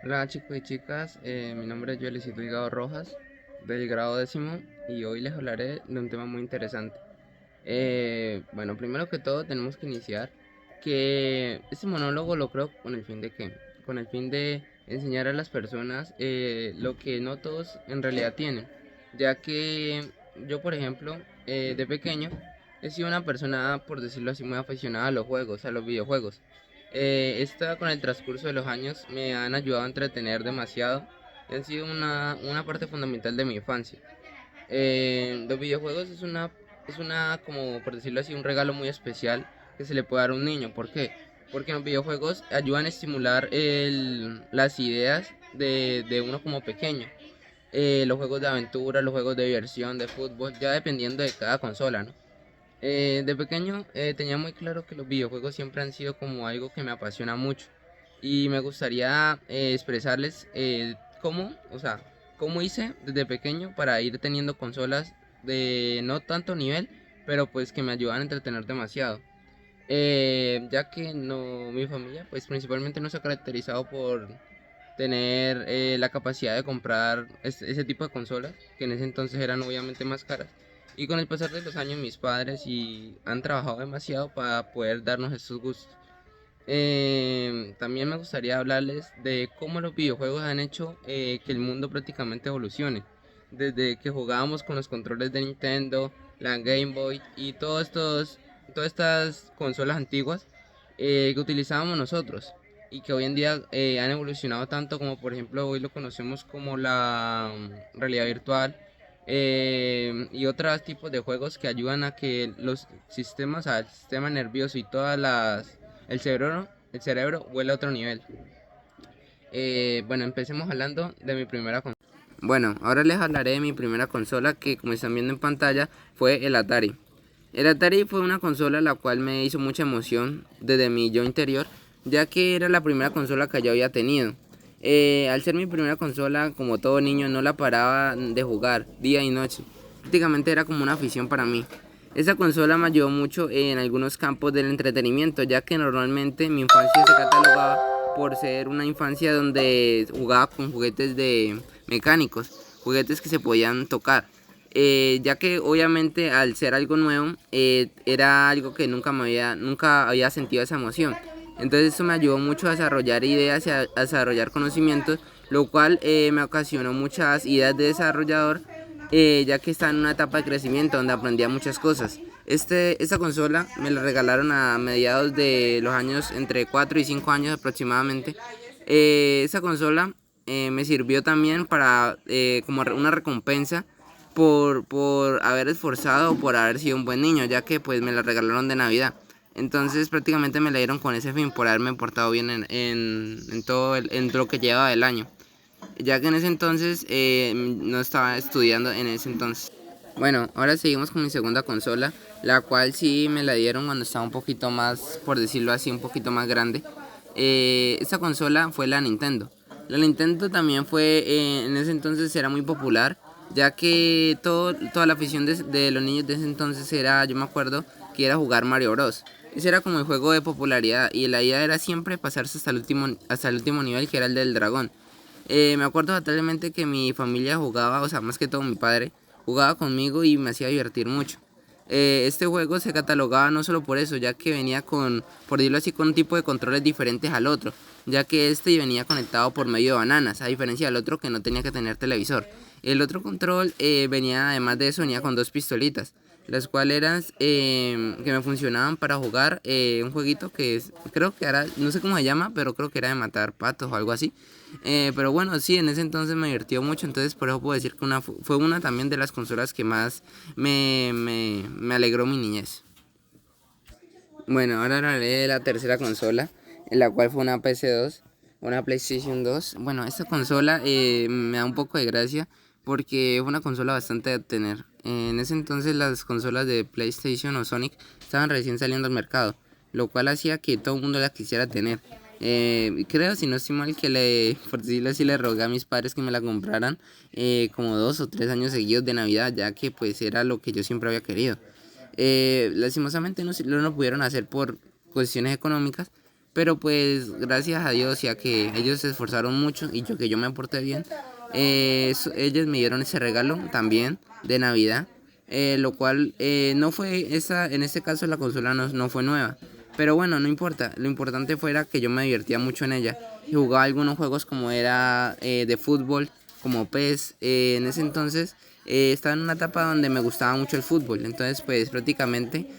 Hola chicos y chicas, mi nombre es Joelisito Delgado Rojas, del grado décimo, y hoy les hablaré de un tema muy interesante. Bueno, primero que todo tenemos que iniciar que este monólogo lo creo con el fin de qué, con el fin de enseñar a las personas lo que no todos en realidad tienen, ya que yo por ejemplo de pequeño he sido una persona, por decirlo así, muy aficionada a los juegos, a los videojuegos. Esta con el transcurso de los años me han ayudado a entretener demasiado y han sido una parte fundamental de mi infancia. Los videojuegos es una, como por decirlo así, un regalo muy especial que se le puede dar a un niño. ¿Por qué? Porque los videojuegos ayudan a estimular las ideas de uno como pequeño. Los juegos de aventura, los juegos de diversión, de fútbol, ya dependiendo de cada consola, ¿no? De pequeño tenía muy claro que los videojuegos siempre han sido como algo que me apasiona mucho y me gustaría expresarles o sea, cómo hice desde pequeño para ir teniendo consolas de no tanto nivel, pero pues que me ayudan a entretener demasiado. Ya que no, mi familia pues principalmente no se ha caracterizado por tener la capacidad de comprar ese tipo de consolas, que en ese entonces eran obviamente más caras. Y con el pasar de los años mis padres han trabajado demasiado para poder darnos estos gustos. También me gustaría hablarles de cómo los videojuegos han hecho que el mundo prácticamente evolucione. Desde que jugábamos con los controles de Nintendo, la Game Boy y todas estas consolas antiguas que utilizábamos nosotros y que hoy en día han evolucionado tanto como por ejemplo hoy lo conocemos como la realidad virtual y otros tipos de juegos que ayudan a que los sistemas, al sistema nervioso y el cerebro vuela a otro nivel. Bueno, empecemos hablando de mi primera consola. Bueno, ahora les hablaré de mi primera consola que, como están viendo en pantalla, fue el Atari. El Atari fue una consola la cual me hizo mucha emoción desde mi yo interior, ya que era la primera consola que yo había tenido. Al ser mi primera consola, como todo niño, no la paraba de jugar día y noche. Prácticamente era como una afición para mí. Esa consola me ayudó mucho en algunos campos del entretenimiento, ya que normalmente mi infancia se catalogaba por ser una infancia donde jugaba con juguetes de mecánicos, juguetes que se podían tocar. Ya que obviamente al ser algo nuevo era algo que nunca había sentido esa emoción. Entonces eso me ayudó mucho a desarrollar ideas y a desarrollar conocimientos, lo cual me ocasionó muchas ideas de desarrollador, ya que estaba en una etapa de crecimiento donde aprendía muchas cosas. Esta consola me la regalaron a mediados de los años entre 4 y 5 años aproximadamente. Esa consola me sirvió también para como una recompensa por haber esforzado, por haber sido un buen niño, ya que pues me la regalaron de Navidad. Entonces prácticamente me la dieron con ese fin, por haberme portado bien en todo lo que llevaba del año, ya que en ese entonces no estaba estudiando en ese entonces. Bueno, ahora seguimos con mi segunda consola, la cual sí me la dieron cuando estaba un poquito más, por decirlo así, un poquito más grande. Esta consola fue la Nintendo. La Nintendo también fue, en ese entonces era muy popular, ya que toda la afición de los niños de ese entonces era, yo me acuerdo, que era jugar Mario Bros. Ese era como el juego de popularidad y la idea era siempre pasarse hasta el último nivel, que era el del dragón. Me acuerdo totalmente que mi familia jugaba, o sea, más que todo mi padre, jugaba conmigo y me hacía divertir mucho. Este juego se catalogaba no solo por eso, ya que venía con, por decirlo así, con un tipo de controles diferentes al otro, ya que este venía conectado por medio de bananas, a diferencia del otro que no tenía que tener televisor. El otro control venía, además de eso, venía con dos pistolitas, las cuales eran que me funcionaban para jugar un jueguito creo que era, no sé cómo se llama, pero creo que era de matar patos o algo así. Pero bueno, sí, en ese entonces me divirtió mucho, entonces por eso puedo decir que fue una también de las consolas que más me alegró mi niñez. Bueno, ahora hablaré de la tercera consola, en la cual fue una PC2, una PlayStation 2. Bueno, esta consola me da un poco de gracia porque fue una consola bastante de obtener. En ese entonces las consolas de PlayStation o Sonic estaban recién saliendo al mercado, lo cual hacía que todo el mundo la quisiera tener. Creo, si no estoy mal, por decirlo así, le rogué a mis padres que me la compraran como 2 o 3 años seguidos de Navidad, ya que pues era lo que yo siempre había querido. Lastimosamente no lo pudieron hacer por cuestiones económicas, pero pues gracias a Dios y a que ellos se esforzaron mucho y que yo me porté bien, ellos me dieron ese regalo también de Navidad, lo cual no fue esa, en este caso la consola no fue nueva. Pero bueno, no importa, lo importante fuera que yo me divertía mucho en ella y jugaba algunos juegos como era de fútbol, como PES. En ese entonces estaba en una etapa donde me gustaba mucho el fútbol, entonces pues prácticamente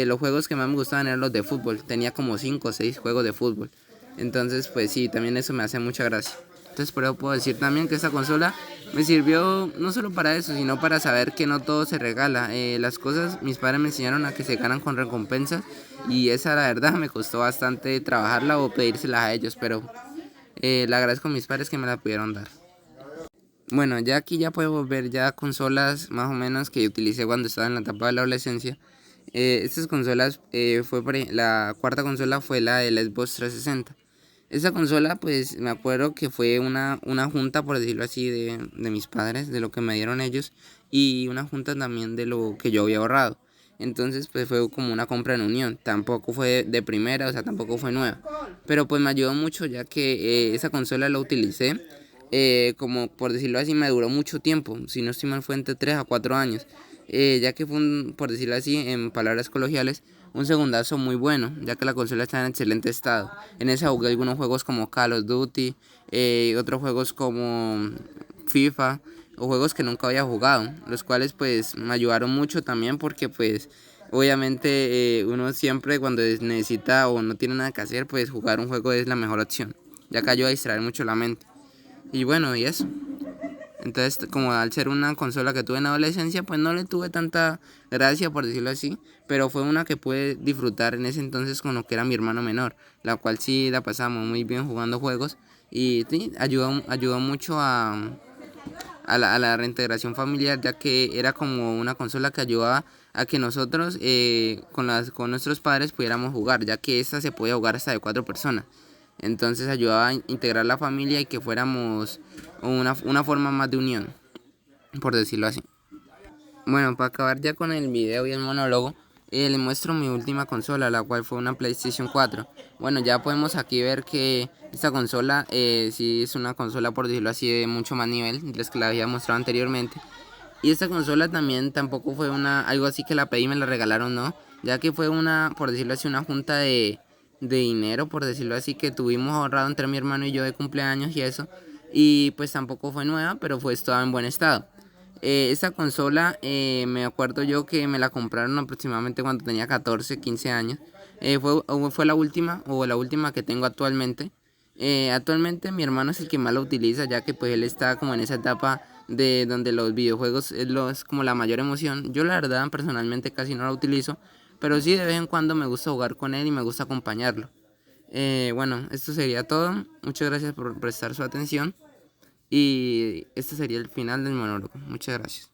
los juegos que más me gustaban eran los de fútbol. Tenía como 5 o 6 juegos de fútbol, entonces pues sí, también eso me hace mucha gracia. Entonces por eso puedo decir también que esta consola me sirvió no solo para eso, sino para saber que no todo se regala. Las cosas, mis padres me enseñaron a que se ganan con recompensas y esa la verdad me costó bastante trabajarla o pedírselas a ellos, pero le agradezco a mis padres que me la pudieron dar. Bueno, ya aquí ya podemos ver ya consolas más o menos que utilicé cuando estaba en la etapa de la adolescencia. Estas consolas, la cuarta consola fue la del Xbox 360. Esa consola, pues me acuerdo que fue una junta, por decirlo así, de mis padres, de lo que me dieron ellos, y una junta también de lo que yo había ahorrado. Entonces, pues fue como una compra en unión. Tampoco fue de primera, o sea, tampoco fue nueva. Pero pues me ayudó mucho ya que esa consola la utilicé, como por decirlo así, me duró mucho tiempo. Si no estoy mal, fue entre 3 a 4 años. Ya que fue, por decirlo así, en palabras coloquiales, un segundazo muy bueno, ya que la consola está en excelente estado. En esa jugué algunos juegos como Call of Duty, otros juegos como FIFA, o juegos que nunca había jugado, los cuales pues me ayudaron mucho también porque pues obviamente uno siempre cuando necesita o no tiene nada que hacer, pues jugar un juego es la mejor opción, ya que ayuda a distraer mucho la mente. Y bueno, y eso. Entonces, como al ser una consola que tuve en la adolescencia, pues no le tuve tanta gracia, por decirlo así, pero fue una que pude disfrutar en ese entonces con lo que era mi hermano menor, la cual sí la pasamos muy bien jugando juegos y sí, ayudó mucho a la reintegración familiar, ya que era como una consola que ayudaba a que nosotros con nuestros padres pudiéramos jugar, ya que esta se podía jugar hasta de 4 personas. Entonces ayudaba a integrar la familia y que fuéramos una forma más de unión, por decirlo así. Bueno, para acabar ya con el video y el monólogo, les muestro mi última consola, la cual fue una PlayStation 4. Bueno, ya podemos aquí ver que esta consola sí es una consola, por decirlo así, de mucho más nivel de las que la había mostrado anteriormente. Y esta consola también tampoco fue algo así que la pedí y me la regalaron, no, ya que fue por decirlo así, una junta de dinero, por decirlo así, que tuvimos ahorrado entre mi hermano y yo de cumpleaños y eso. Y pues tampoco fue nueva, pero estaba en buen estado. Esta consola, me acuerdo yo que me la compraron aproximadamente cuando tenía 14, 15 años. Fue la última que tengo actualmente. Actualmente mi hermano es el que más la utiliza, ya que pues él está como en esa etapa de donde los videojuegos es como la mayor emoción. Yo la verdad personalmente casi no la utilizo, pero sí de vez en cuando me gusta jugar con él y me gusta acompañarlo. Bueno, esto sería todo. Muchas gracias por prestar su atención. Y este sería el final del monólogo. Muchas gracias.